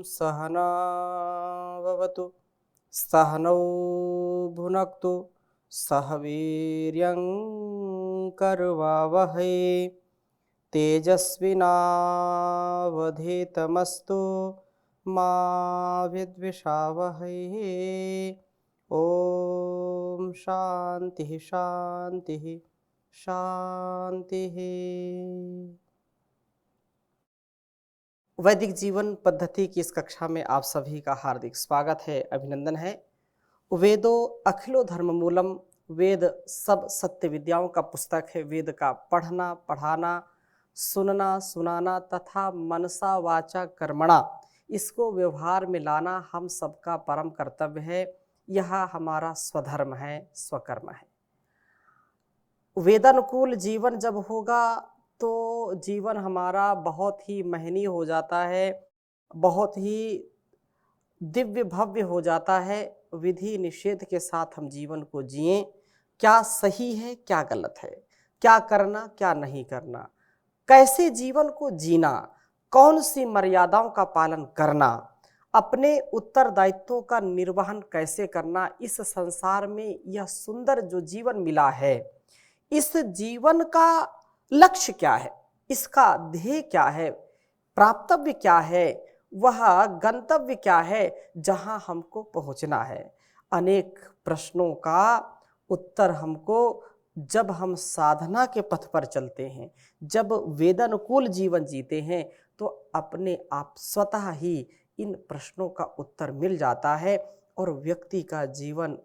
सहनाववतु सहनौ भुनक्तु सह वीर्यं करवावहै तेजस्विनावधीतमस्तु मा विद्विषावहै। ओम शांति शांति शांति। वैदिक जीवन पद्धति की इस कक्षा में आप सभी का हार्दिक स्वागत है, अभिनंदन है। वेदो अखिलो धर्म मूलम, वेद सब सत्य विद्याओं का पुस्तक है। वेद का पढ़ना, पढ़ाना, सुनना, सुनाना तथा मनसा वाचा कर्मणा इसको व्यवहार में लाना हम सबका परम कर्तव्य है। यह हमारा स्वधर्म है, स्वकर्म है। वेदानुकूल जीवन जब होगा तो जीवन हमारा बहुत ही महनीय हो जाता है, बहुत ही दिव्य भव्य हो जाता है। विधि निषेध के साथ हम जीवन को जिएं। क्या सही है, क्या गलत है, क्या करना, क्या नहीं करना, कैसे जीवन को जीना, कौन सी मर्यादाओं का पालन करना, अपने उत्तरदायित्वों का निर्वहन कैसे करना, इस संसार में यह सुंदर जो जीवन मिला है, इस जीवन का लक्ष्य क्या है, इसका ध्येय क्या है, प्राप्तव्य क्या है, वह गंतव्य क्या है, जहां हमको पहुंचना है। अनेक प्रश्नों का उत्तर हमको जब हम साधना के पथ पर चलते हैं, जब वेदानुकूल जीवन जीते हैं, तो अपने आप स्वतः ही इन प्रश्नों का उत्तर मिल जाता है और व्यक्ति का जीवन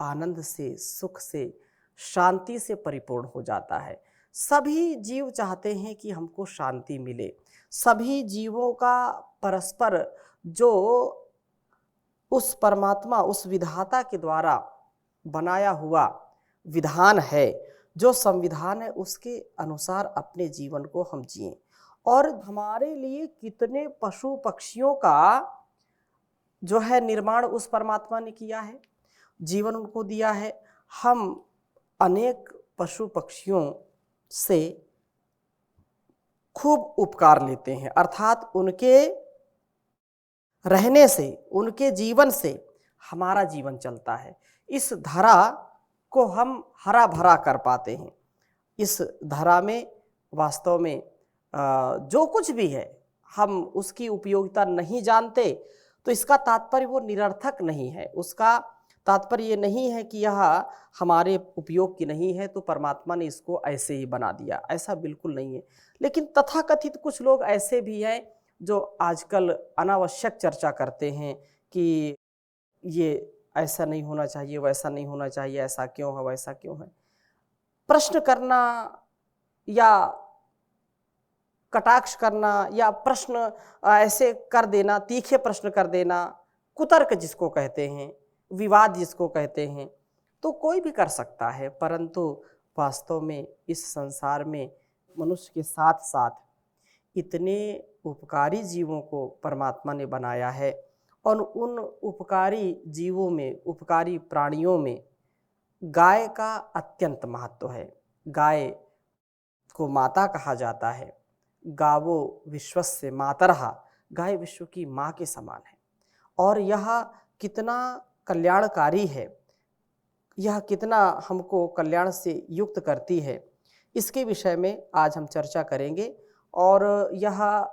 आनंद से, सुख से, शांति से परिपूर्ण हो जाता है। सभी जीव चाहते हैं कि हमको शांति मिले। सभी जीवों का परस्पर जो उस परमात्मा, उस विधाता के द्वारा बनाया हुआ विधान है, जो संविधान है, उसके अनुसार अपने जीवन को हम जिएं। और हमारे लिए कितने पशु पक्षियों का जो है निर्माण उस परमात्मा ने किया है, जीवन उनको दिया है। हम अनेक पशु पक्षियों से खूब उपकार लेते हैं, अर्थात उनके रहने से, उनके जीवन से हमारा जीवन चलता है। इस धरा को हम हरा भरा कर पाते हैं। इस धरा में वास्तव में जो कुछ भी है, हम उसकी उपयोगिता नहीं जानते तो इसका तात्पर्य वो निरर्थक नहीं है। उसका तात्पर्य ये नहीं है कि यह हमारे उपयोग की नहीं है तो परमात्मा ने इसको ऐसे ही बना दिया, ऐसा बिल्कुल नहीं है। लेकिन तथाकथित कुछ लोग ऐसे भी हैं जो आजकल अनावश्यक चर्चा करते हैं कि ये ऐसा नहीं होना चाहिए, वैसा नहीं होना चाहिए, ऐसा क्यों है, वैसा क्यों है। प्रश्न करना या कटाक्ष करना या प्रश्न ऐसे कर देना, तीखे प्रश्न कर देना, कुतर्क जिसको कहते हैं, विवाद जिसको कहते हैं, तो कोई भी कर सकता है। परंतु वास्तव में इस संसार में मनुष्य के साथ साथ इतने उपकारी जीवों को परमात्मा ने बनाया है और उन उपकारी जीवों में, उपकारी प्राणियों में गाय का अत्यंत महत्व है। गाय को माता कहा जाता है। गावो विश्वस्य मातरः, गाय विश्व की माँ के समान है। और यह कितना कल्याणकारी है, यह कितना हमको कल्याण से युक्त करती है, इसके विषय में आज हम चर्चा करेंगे। और यह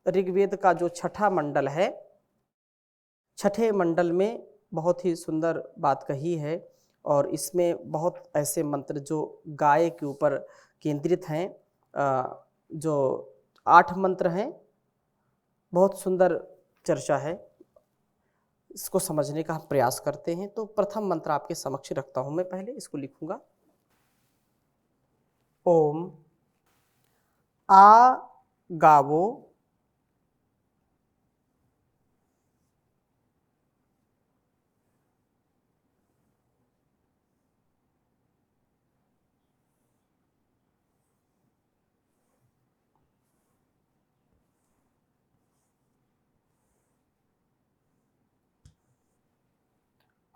ऋग्वेद का जो छठा मंडल है, छठे मंडल में बहुत ही सुंदर बात कही है और इसमें बहुत ऐसे मंत्र जो गाय के ऊपर केंद्रित हैं, जो 8 मंत्र हैं। बहुत सुंदर चर्चा है, इसको समझने का हम प्रयास करते हैं। तो प्रथम मंत्र आपके समक्ष रखता हूं, मैं पहले इसको लिखूंगा। ओम आ गावो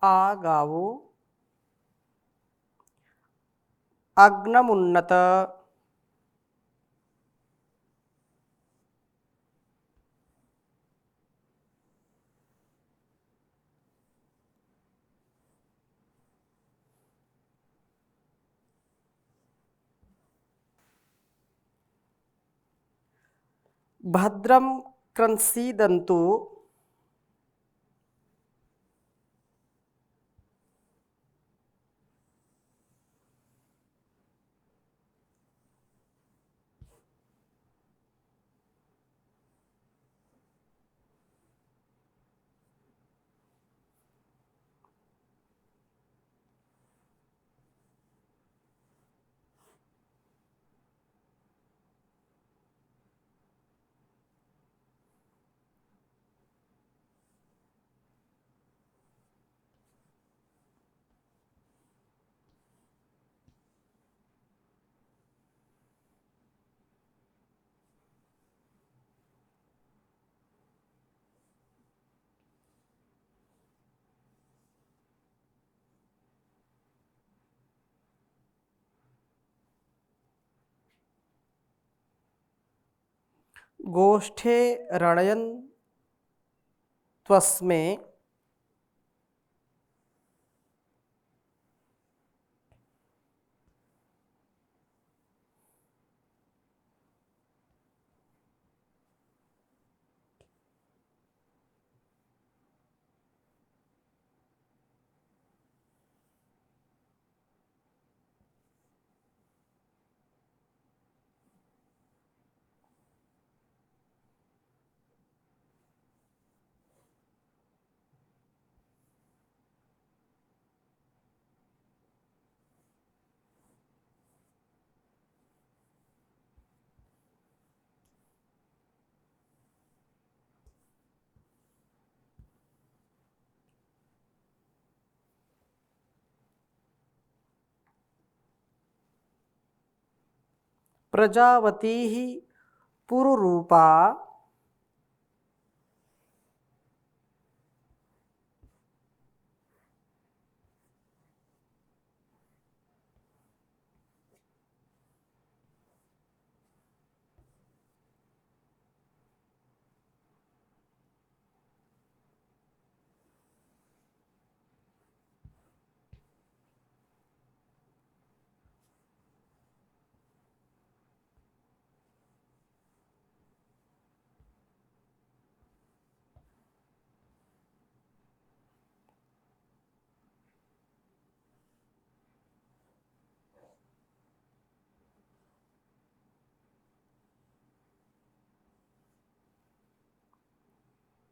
आ गावो अग्नमुन्नत भद्रं क्रंसीदन्तु गोष्ठे रणयन् त्वस्मै प्रजावती पुरुरूपा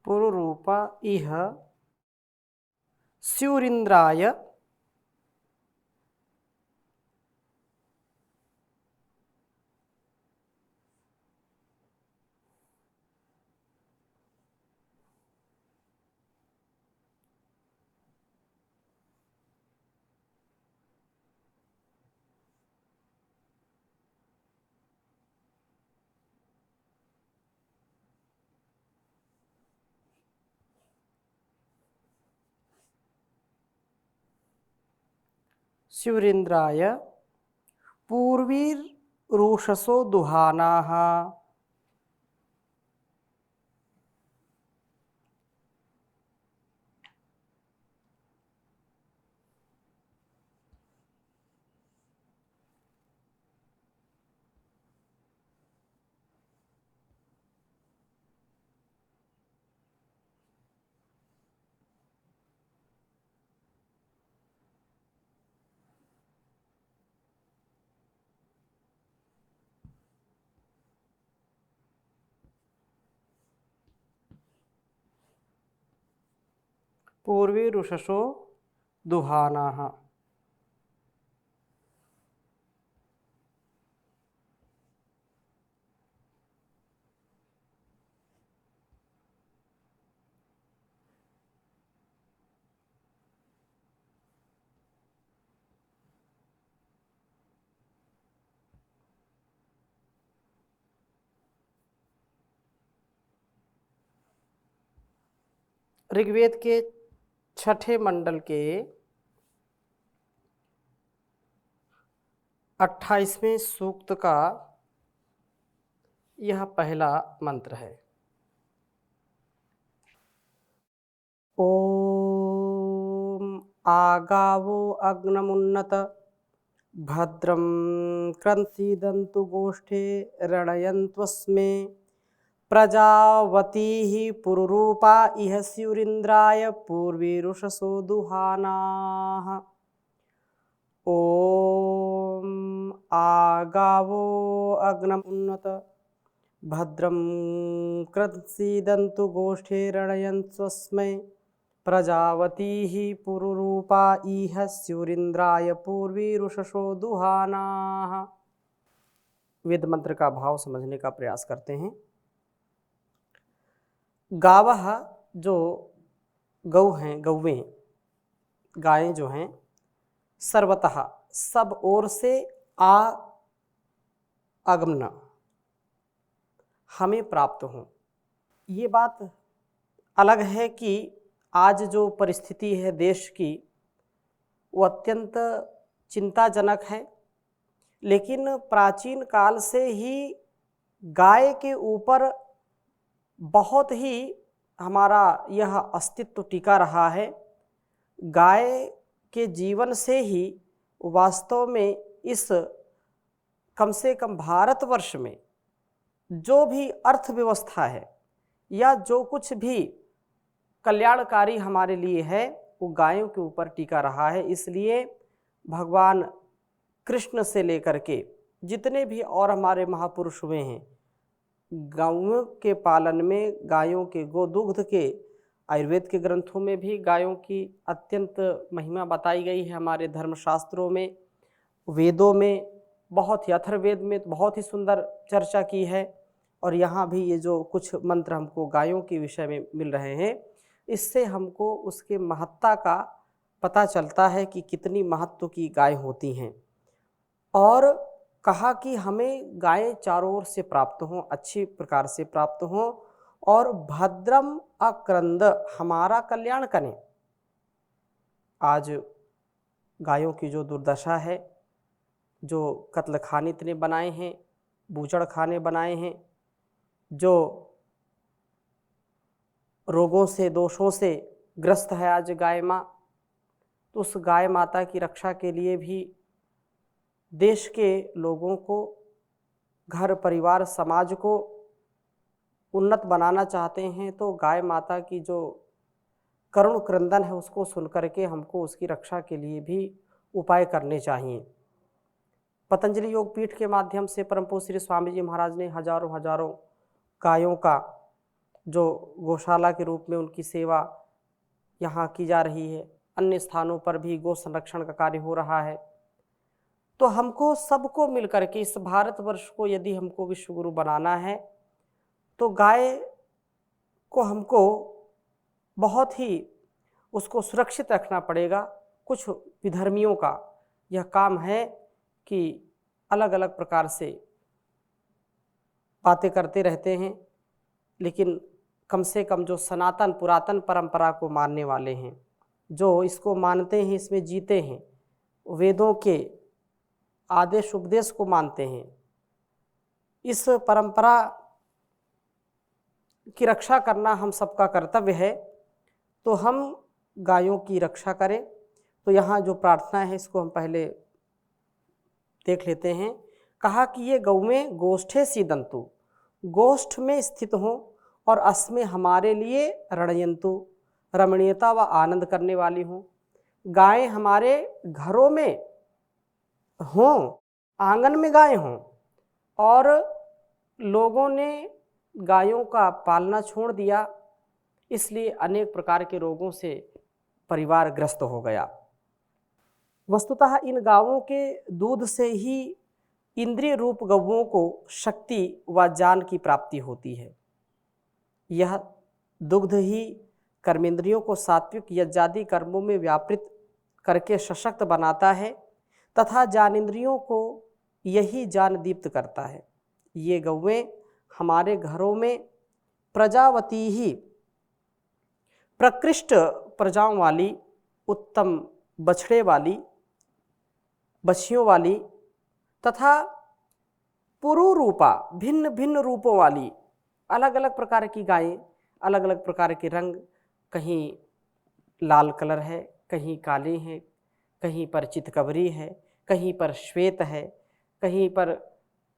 पुरुरूपा इह स्युरिन्द्राय स्युरिन्द्राय पूर्वीरुषसो दुहानाः पूर्वीरुषसो दुहानाः। ऋग्वेद के छठे मंडल के 28वें सूक्त का यह पहला मंत्र है। ओम आगावो अग्नमुन्नत भद्रं क्रंसीदन्तु गोष्ठे रणयन्त्वस्मै प्रजावती पुरुरूपा इह स्युरिन्द्राय पूर्वीरुषसो दुहानाः। ॐ आगावो अग्नमुन्नत भद्रं कृत्सीदन्तु गोष्ठीरणयन्स्वस्मै प्रजावती पुरुरूपा इह स्युरिन्द्राय पूर्वीरुषसो दुहानाः। वेद मंत्र का भाव समझने का प्रयास करते हैं। गावः जो गौ हैं, गौवें, गायें जो हैं, सर्वतः सब ओर से आगमन हमें प्राप्त हों। ये बात अलग है कि आज जो परिस्थिति है देश की वो अत्यंत चिंताजनक है, लेकिन प्राचीन काल से ही गाय के ऊपर बहुत ही हमारा यह अस्तित्व टिका रहा है। गाय के जीवन से ही वास्तव में इस कम से कम भारतवर्ष में जो भी अर्थव्यवस्था है या जो कुछ भी कल्याणकारी हमारे लिए है वो गायों के ऊपर टिका रहा है। इसलिए भगवान कृष्ण से लेकर के जितने भी और हमारे महापुरुष हुए हैं, गायों के पालन में, गायों के गोदुग्ध के, आयुर्वेद के ग्रंथों में भी गायों की अत्यंत महिमा बताई गई है। हमारे धर्मशास्त्रों में, वेदों में, बहुत ही अथर्ववेद में बहुत ही सुंदर चर्चा की है। और यहाँ भी ये जो कुछ मंत्र हमको गायों के विषय में मिल रहे हैं, इससे हमको उसके महत्ता का पता चलता है कि कितनी महत्व की गाय होती हैं। और कहा कि हमें गायें चारों ओर से प्राप्त हों, अच्छी प्रकार से प्राप्त हों और भद्रम अक्रंद हमारा कल्याण करें। आज गायों की जो दुर्दशा है, जो कत्ल खाने इतने बनाए हैं, बूचड़ खाने बनाए हैं, जो रोगों से, दोषों से ग्रस्त है आज गाय माँ, तो उस गाय माता की रक्षा के लिए भी देश के लोगों को, घर परिवार समाज को उन्नत बनाना चाहते हैं। तो गाय माता की जो करुण क्रंदन है उसको सुन करके हमको उसकी रक्षा के लिए भी उपाय करने चाहिए। पतंजलि योग पीठ के माध्यम से परम पूज्य श्री स्वामी जी महाराज ने हजारों गायों का जो गौशाला के रूप में उनकी सेवा यहाँ की जा रही है, अन्य स्थानों पर भी गौ संरक्षण का कार्य हो रहा है। तो हमको सबको मिलकर के इस भारतवर्ष को यदि हमको विश्व गुरु बनाना है तो गाय को हमको बहुत ही उसको सुरक्षित रखना पड़ेगा। कुछ विधर्मियों का यह काम है कि अलग अलग प्रकार से बातें करते रहते हैं, लेकिन कम से कम जो सनातन पुरातन परंपरा को मानने वाले हैं, जो इसको मानते हैं, इसमें जीते हैं, वेदों के आदेश उपदेश को मानते हैं, इस परंपरा की रक्षा करना हम सबका कर्तव्य है। तो हम गायों की रक्षा करें। तो यहाँ जो प्रार्थना है इसको हम पहले देख लेते हैं। कहा कि ये गौवें गोष्ठे सीदंतु, गोष्ठ में स्थित हों और अस्में हमारे लिए रणयंतु, रमणीयता व आनंद करने वाली हों। गायें हमारे घरों में हों, आंगन में गायें हों। और लोगों ने गायों का पालना छोड़ दिया, इसलिए अनेक प्रकार के रोगों से परिवार ग्रस्त हो गया। वस्तुतः इन गायों के दूध से ही इंद्रिय रूप गौओं को शक्ति व ज्ञान की प्राप्ति होती है। यह दुग्ध ही कर्मेंद्रियों को सात्विक यज्ञादि कर्मों में व्यापृत करके सशक्त बनाता है तथा ज्ञानेंद्रियों को यही ज्ञान दीप्त करता है। ये गौएं हमारे घरों में प्रजावती ही, प्रकृष्ट प्रजाओं वाली, उत्तम बछड़े वाली, बछियों वाली तथा पुरुरूपा, भिन्न भिन्न रूपों वाली, अलग अलग प्रकार की गायें, अलग अलग प्रकार के रंग, कहीं लाल कलर है, कहीं काले हैं, कहीं पर चितकबरी है, कहीं पर श्वेत है, कहीं पर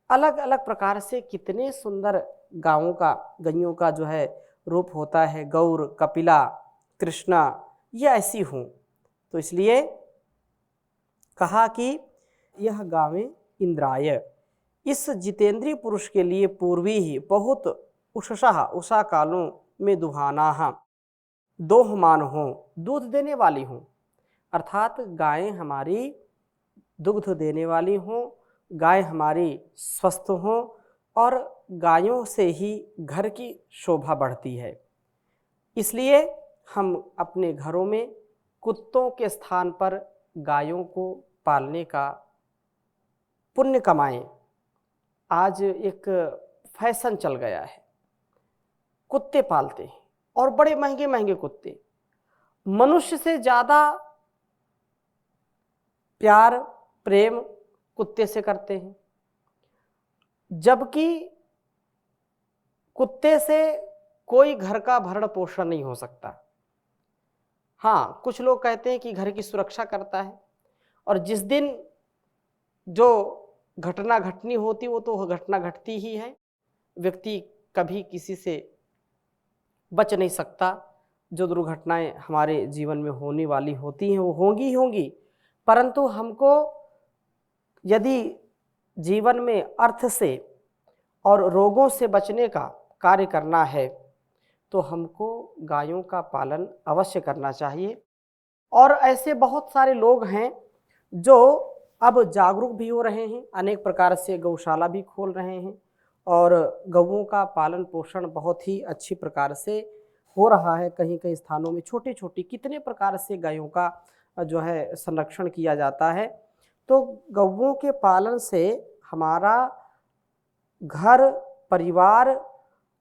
अलग अलग प्रकार से कितने सुंदर गायों का गैयों का जो है रूप होता है, गौर, कपिला, कृष्णा, ये ऐसी हूँ। तो इसलिए कहा कि यह गावें इंद्राय, इस जितेंद्रीय पुरुष के लिए पूर्वी ही बहुत उषसा उषा कालों में दुहाना, दोह मान हो, दूध देने वाली हूँ। अर्थात गायें हमारी दुग्ध देने वाली हों, गाय हमारी स्वस्थ हों, और गायों से ही घर की शोभा बढ़ती है। इसलिए हम अपने घरों में कुत्तों के स्थान पर गायों को पालने का पुण्य कमाएं। आज एक फैशन चल गया है, कुत्ते पालते हैं और बड़े महंगे महंगे कुत्ते, मनुष्य से ज़्यादा प्यार प्रेम कुत्ते से करते हैं, जबकि कुत्ते से कोई घर का भरण पोषण नहीं हो सकता। हाँ, कुछ लोग कहते हैं कि घर की सुरक्षा करता है, और जिस दिन जो घटना घटनी होती वो तो घटना घटती ही है, व्यक्ति कभी किसी से बच नहीं सकता। जो दुर्घटनाएं हमारे जीवन में होने वाली होती हैं वो होंगी ही होंगी, परंतु हमको यदि जीवन में अर्थ से और रोगों से बचने का कार्य करना है तो हमको गायों का पालन अवश्य करना चाहिए। और ऐसे बहुत सारे लोग हैं जो अब जागरूक भी हो रहे हैं, अनेक प्रकार से गौशाला भी खोल रहे हैं, और गौओं का पालन पोषण बहुत ही अच्छी प्रकार से हो रहा है। कहीं कहीं स्थानों में छोटी छोटी कितने प्रकार से गायों का जो है संरक्षण किया जाता है। तो गौओं के पालन से हमारा घर, परिवार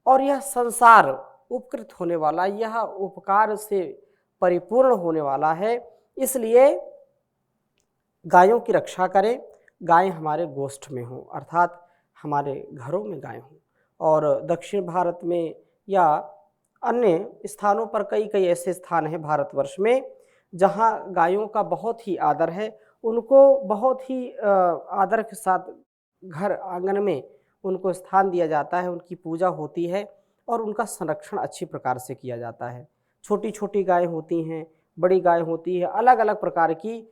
और यह संसार उपकृत होने वाला, यह उपकार से परिपूर्ण होने वाला है। इसलिए गायों की रक्षा करें, गायें हमारे गोष्ठ में हों, अर्थात हमारे घरों में गायें हों। और दक्षिण भारत में या अन्य स्थानों पर कई कई ऐसे स्थान हैं भारतवर्ष में जहाँ गायों का बहुत ही आदर है, उनको बहुत ही आदर के साथ घर आंगन में उनको स्थान दिया जाता है, उनकी पूजा होती है और उनका संरक्षण अच्छी प्रकार से किया जाता है। छोटी छोटी गायें होती हैं, बड़ी गाय होती है, अलग अलग प्रकार की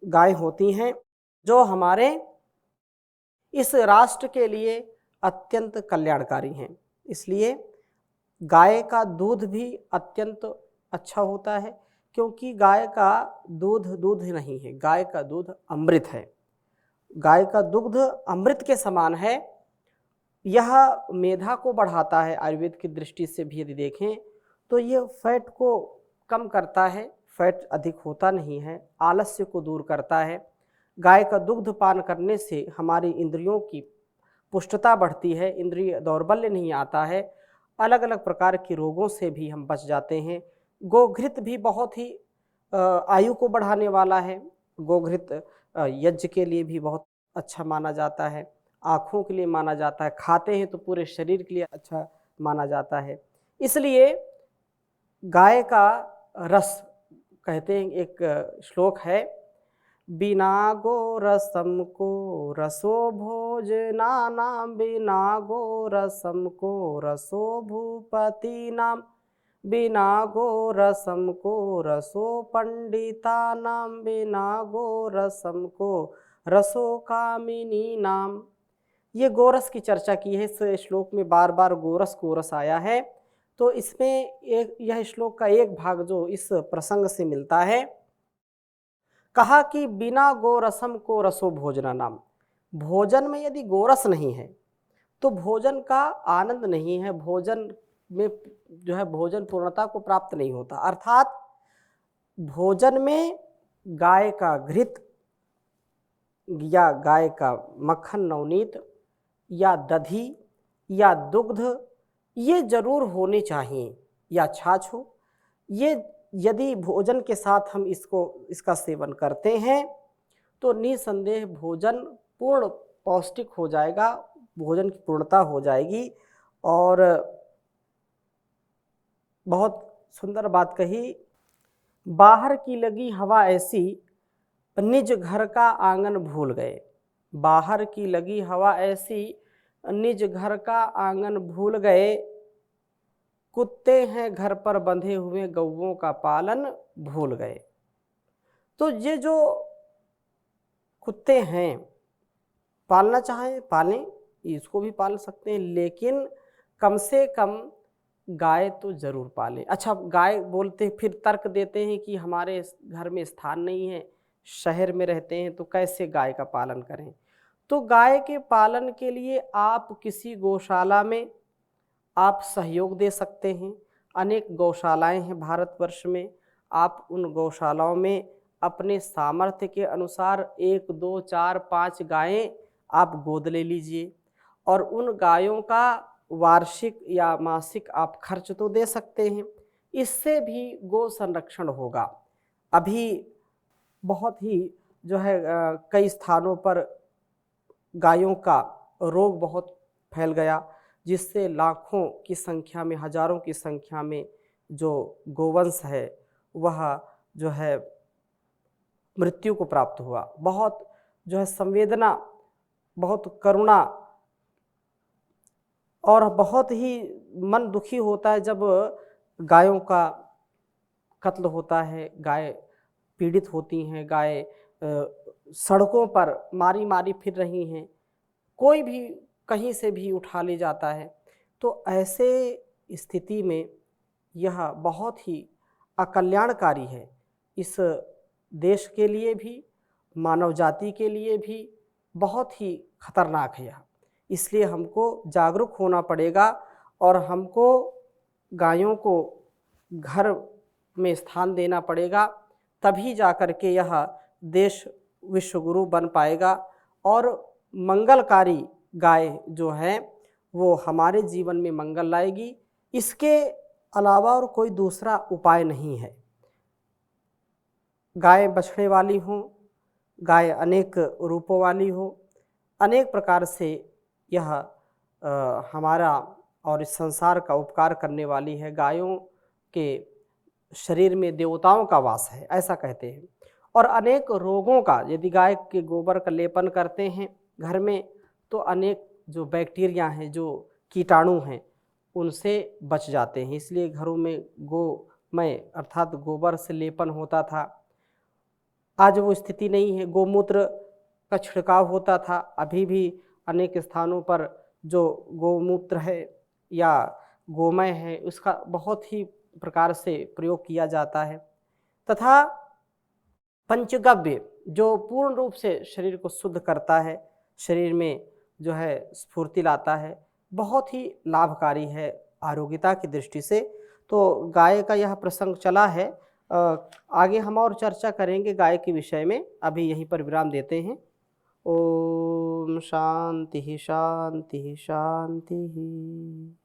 गाय होती हैं जो हमारे इस राष्ट्र के लिए अत्यंत कल्याणकारी हैं। इसलिए गाय का दूध भी अत्यंत अच्छा होता है, क्योंकि गाय का दूध दूध नहीं है, गाय का दूध अमृत है। गाय का दुग्ध अमृत के समान है। यह मेधा को बढ़ाता है, आयुर्वेद की दृष्टि से भी यदि देखें तो यह फैट को कम करता है, फैट अधिक होता नहीं है, आलस्य को दूर करता है। गाय का दुग्ध पान करने से हमारी इंद्रियों की पुष्टता बढ़ती है, इंद्रिय दौर्बल्य नहीं आता है, अलग अलग प्रकार के रोगों से भी हम बच जाते हैं। गोघृत भी बहुत ही आयु को बढ़ाने वाला है। गोघृत यज्ञ के लिए भी बहुत अच्छा माना जाता है, आँखों के लिए माना जाता है, खाते हैं तो पूरे शरीर के लिए अच्छा माना जाता है। इसलिए गाय का रस, कहते हैं एक श्लोक है, बिना गो रसम को रसो भोजनानाम, बिना गो रसम को रसो भूपति नाम, बिना गो रसम को रसो पंडिता नाम, बिना गो रसम को रसो कामिनी नाम। ये गोरस की चर्चा की है, इस श्लोक में बार बार गोरस गोरस आया है। तो इसमें एक यह श्लोक का एक भाग जो इस प्रसंग से मिलता है, कहा कि बिना गोरसम को रसो भोजना नाम, भोजन में यदि गोरस नहीं है तो भोजन का आनंद नहीं है, भोजन में जो है भोजन पूर्णता को प्राप्त नहीं होता। अर्थात भोजन में गाय का घृत या गाय का मक्खन नवनीत या दधी या दुग्ध ये जरूर होने चाहिए, या छाछ हो। ये यदि भोजन के साथ हम इसका सेवन करते हैं तो निसंदेह भोजन पूर्ण पौष्टिक हो जाएगा, भोजन की पूर्णता हो जाएगी। और बहुत सुंदर बात कही, बाहर की लगी हवा ऐसी, निज घर का आंगन भूल गए। बाहर की लगी हवा ऐसी, निज घर का आंगन भूल गए, कुत्ते हैं घर पर बंधे हुए, गौओं का पालन भूल गए। तो ये जो कुत्ते हैं, पालना चाहें पालें, इसको भी पाल सकते हैं, लेकिन कम से कम गाय तो ज़रूर पालें। अच्छा, गाय बोलते हैं, फिर तर्क देते हैं कि हमारे घर में स्थान नहीं है, शहर में रहते हैं, तो कैसे गाय का पालन करें। तो गाय के पालन के लिए आप किसी गौशाला में आप सहयोग दे सकते हैं। अनेक गौशालाएं हैं भारतवर्ष में, आप उन गौशालाओं में अपने सामर्थ्य के अनुसार 1, 2, 4, 5 गायें आप गोद ले लीजिए और उन गायों का वार्षिक या मासिक आप खर्च तो दे सकते हैं। इससे भी गौ संरक्षण होगा। अभी बहुत ही जो है कई स्थानों पर गायों का रोग बहुत फैल गया, जिससे लाखों की संख्या में, हजारों की संख्या में जो गोवंश है वह जो है मृत्यु को प्राप्त हुआ। बहुत जो है संवेदना, बहुत करुणा और बहुत ही मन दुखी होता है जब गायों का कत्ल होता है, गाय पीड़ित होती हैं, गाय सड़कों पर मारी मारी फिर रही हैं, कोई भी कहीं से भी उठा ले जाता है। तो ऐसे स्थिति में यह बहुत ही अकल्याणकारी है, इस देश के लिए भी, मानव जाति के लिए भी बहुत ही खतरनाक है यह। इसलिए हमको जागरूक होना पड़ेगा और हमको गायों को घर में स्थान देना पड़ेगा, तभी जाकर के यह देश विश्वगुरु बन पाएगा और मंगलकारी गाय जो है वो हमारे जीवन में मंगल लाएगी। इसके अलावा और कोई दूसरा उपाय नहीं है। गाय बछड़े वाली हो, गाय अनेक रूपों वाली हो, अनेक प्रकार से यह हमारा और इस संसार का उपकार करने वाली है। गायों के शरीर में देवताओं का वास है, ऐसा कहते हैं। और अनेक रोगों का, यदि गाय के गोबर का लेपन करते हैं घर में, तो अनेक जो बैक्टीरिया हैं, जो कीटाणु हैं, उनसे बच जाते हैं। इसलिए घरों में गोमय अर्थात गोबर से लेपन होता था। आज वो स्थिति नहीं है। गोमूत्र का छिड़काव होता था, अभी भी अनेक स्थानों पर जो गोमूत्र है या गोमय है उसका बहुत ही प्रकार से प्रयोग किया जाता है। तथा पंचगव्य जो पूर्ण रूप से शरीर को शुद्ध करता है, शरीर में जो है स्फूर्ति लाता है, बहुत ही लाभकारी है आरोग्यता की दृष्टि से। तो गाय का यह प्रसंग चला है। आगे हम और चर्चा करेंगे गाय के विषय में। अभी यहीं पर विराम देते हैं। ओम शांति शांति शांति।